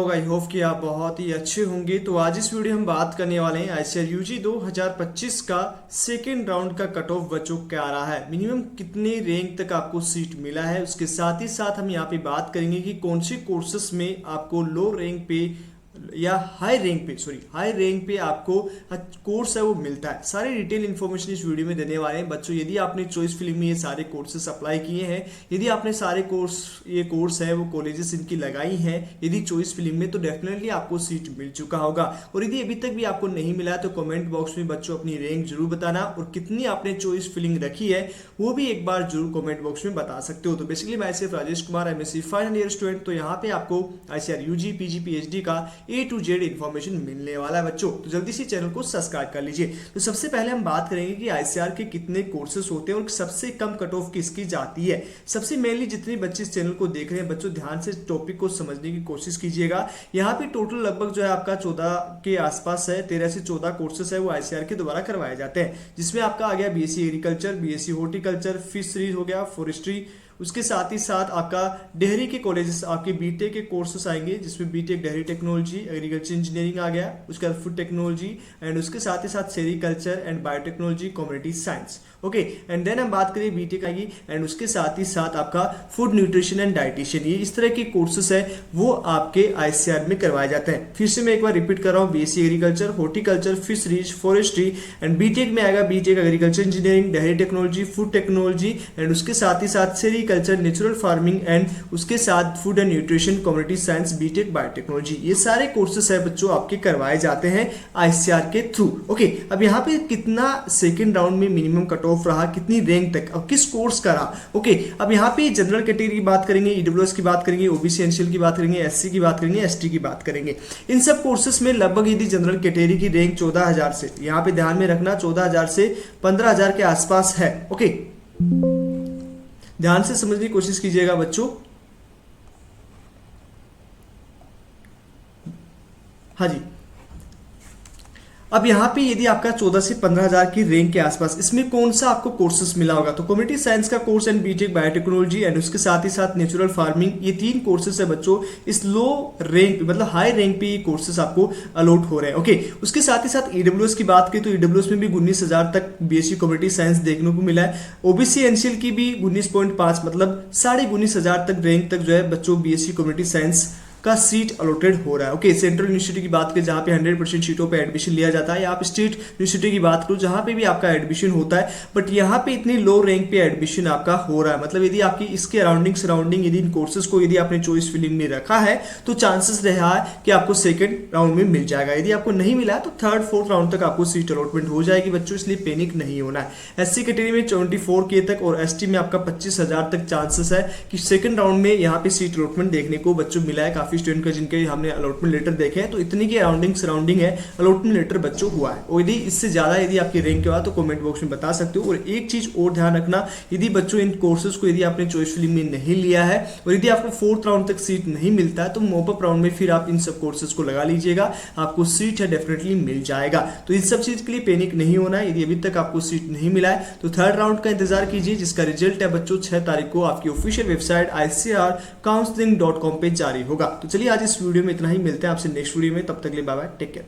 I hope कि आप बहुत ही अच्छे होंगे। तो आज इस वीडियो हम बात करने वाले हैं आईसीआर यूजी 2025 का सेकेंड राउंड का कट ऑफ बच्चों क्या आ रहा है, मिनिमम कितने रैंक तक आपको सीट मिला है। उसके साथ ही साथ हम यहाँ पे बात करेंगे कि कौन से कोर्सेस में आपको लो रैंक पे या हाई रैंक पे आपको कोर्स है वो मिलता है। सारे डिटेल इन्फॉर्मेशन इस वीडियो में देने वाले हैं बच्चों। यदि आपने चॉइस फिलिंग में ये सारे कोर्सेस अप्लाई किए हैं, यदि आपने सारे कोर्स है वो कॉलेजेस इनकी लगाई हैं, यदि चॉइस फिलिंग में, तो डेफिनेटली आपको सीट मिल चुका होगा। और यदि अभी तक भी आपको नहीं मिला है तो कमेंट बॉक्स में बच्चों अपनी रैंक जरूर बताना और कितनी आपने चॉइस फिलिंग रखी है वो भी एक बार जरूर कमेंट बॉक्स में बता सकते हो। तो बेसिकली मैं सिर्फ Rajesh Kumar, MSc final year student. तो यहाँ पे आपको आईसीआर यूजी, पीजी, पीएचडी का A to Z इन्फॉर्मेशन मिलने वाला है बच्चों। तो जल्दी से चैनल को सब्सक्राइब कर लीजिए। तो सबसे पहले हम बात करेंगे कि आईसीआर के कितने कोर्सेज होते हैं और सबसे कम कट ऑफ किसकी जाती है। सबसे मेनली जितने बच्चे इस चैनल को देख रहे हैं बच्चों, ध्यान से टॉपिक को समझने की कोशिश कीजिएगा। यहाँ पे टोटल लगभग जो है आपका 14 के आसपास है, 13 से 14 कोर्सेज है वो आईसीआर के द्वारा करवाए जाते हैं, जिसमें आपका आ गया BSc agriculture, BSc horticulture, fisheries हो गया, फॉरेस्ट्री। उसके साथ ही साथ आपका डेयरी के कॉलेजेस, आपके बीटेक के कोर्सेस आएंगे, जिसमें B Tech dairy technology, agriculture engineering आ गया, उसके बाद फूड टेक्नोलॉजी एंड उसके साथ ही साथ sericulture and biotechnology, community science. Okay, and then हम बात करें बीटेक आएगी एंड उसके साथ ही साथ आपका फूड न्यूट्रिशन एंड डाइटिशियन। ये इस तरह के कोर्सेस है वो आपके आईसीआर में करवाए जाते हैं। फिर से मैं एक बार रिपीट कर रहा हूँ, BSc agriculture, horticulture, fisheries, forestry and BTech में आएगा BTech agriculture engineering, dairy technology, food technology and उसके साथ ही साथ कल्चर, नेचुरल फार्मिंग एंड उसके साथ food and nutrition, community science, BTech biotechnology. ये सारे कोर्सेस है बच्चों आपके करवाए जाते हैं आईसीआर के थ्रू। ओके, अब यहाँ पे कितना सेकंड राउंड में मिनिमम कट ऑफ रहा, कितनी रैंक तक, अब किस कोर्स का रहा। ओके, अब यहाँ पे जनरल कैटेगरी की बात करेंगे, ईडब्ल्यूएस की बात करेंगे, ओबीसी एनसीएल की बात करेंगे, एससी की बात करेंगे, एसटी की बात करेंगे। इन सब कोर्सेस में लगभग यदि जनरल कैटेगरी की रैंक 14,000 से, यहाँ पे ध्यान में रखना 14,000 से 15,000 के आसपास है। ओके, ध्यान से समझने की कोशिश कीजिएगा बच्चों। हाँ जी, अब यहाँ पे यदि आपका 14 से 15,000 की रैंक के आसपास, इसमें कौन सा आपको कोर्सेस मिला होगा, तो कम्युनिटी साइंस का course and BTech biotechnology and उसके साथ ही साथ नेचुरल फार्मिंग, ये 3 कोर्सेस है बच्चों। इस लो रैंक मतलब हाई रैंक पे ये कोर्सेस आपको अलॉट हो रहे हैं। ओके, उसके साथ ही साथ ईडब्ल्यूएस की बात करें तो ईडब्ल्यूएस में भी 19,000 तक बीएससी कम्युनिटी साइंस देखने को मिला है। ओबीसी एनसीएल की भी 19.5 मतलब 19,500 तक रैंक तक जो है बच्चों बीएससी कम्युनिटी साइंस का सीट अलॉटेड हो रहा है। ओके, सेंट्रल यूनिवर्सिटी की बात करें जहां पे 100% सीटों पे एडमिशन लिया जाता है, या आप स्टेट यूनिवर्सिटी की बात करो जहां पे भी आपका एडमिशन होता है, बट यहाँ पे इतनी लो रैंक पे एडमिशन आपका हो रहा है। मतलब यदि आपकी इसके सराउंडिंग यदि इन कोर्सेज को यदि आपने चॉइस फिलिंग में रखा है तो चांसेस रहा है कि आपको सेकंड राउंड में मिल जाएगा। यदि आपको नहीं मिला है तो थर्ड फोर्थ राउंड तक आपको सीट अलॉटमेंट हो जाएगी बच्चों, इसलिए पैनिक नहीं होना है। एससी कैटेगरी में 74K तक और एसटी में आपका 25,000 तक चांसेस है कि सेकंड राउंड में यहाँ पे सीट अलॉटमेंट देखने को बच्चों मिला है। काफी स्टूडेंट का जिनके हमने अलॉटमेंट लेटर देखे हैं तो इतनी की सराउंडिंग है अलॉटमेंट लेटर बच्चों हुआ है। और यदि इससे ज्यादा यदि आपकी रैंक के बाद तो कमेंट बॉक्स में बता सकते हो। और एक चीज और ध्यान रखना, यदि बच्चों इन कोर्सेज को यदि आपने चॉइस फिलिंग में नहीं लिया है और यदि आपको फोर्थ राउंड तक सीट नहीं मिलता है तो मॉपअप राउंड में फिर आप इन सब कोर्सेज को लगा लीजिएगा, आपको सीट है डेफिनेटली मिल जाएगा। तो इन सब चीज के लिए पैनिक नहीं होना है। यदि अभी तक आपको सीट नहीं मिला है तो थर्ड राउंड का इंतजार कीजिए, जिसका रिजल्ट है बच्चों 6 तारीख को आपकी ऑफिशियल वेबसाइट icrcounseling.com पे जारी होगा। तो चलिए आज इस वीडियो में इतना ही, मिलते हैं आपसे नेक्स्ट वीडियो में, तब तक के लिए बाय बाय, टेक केयर।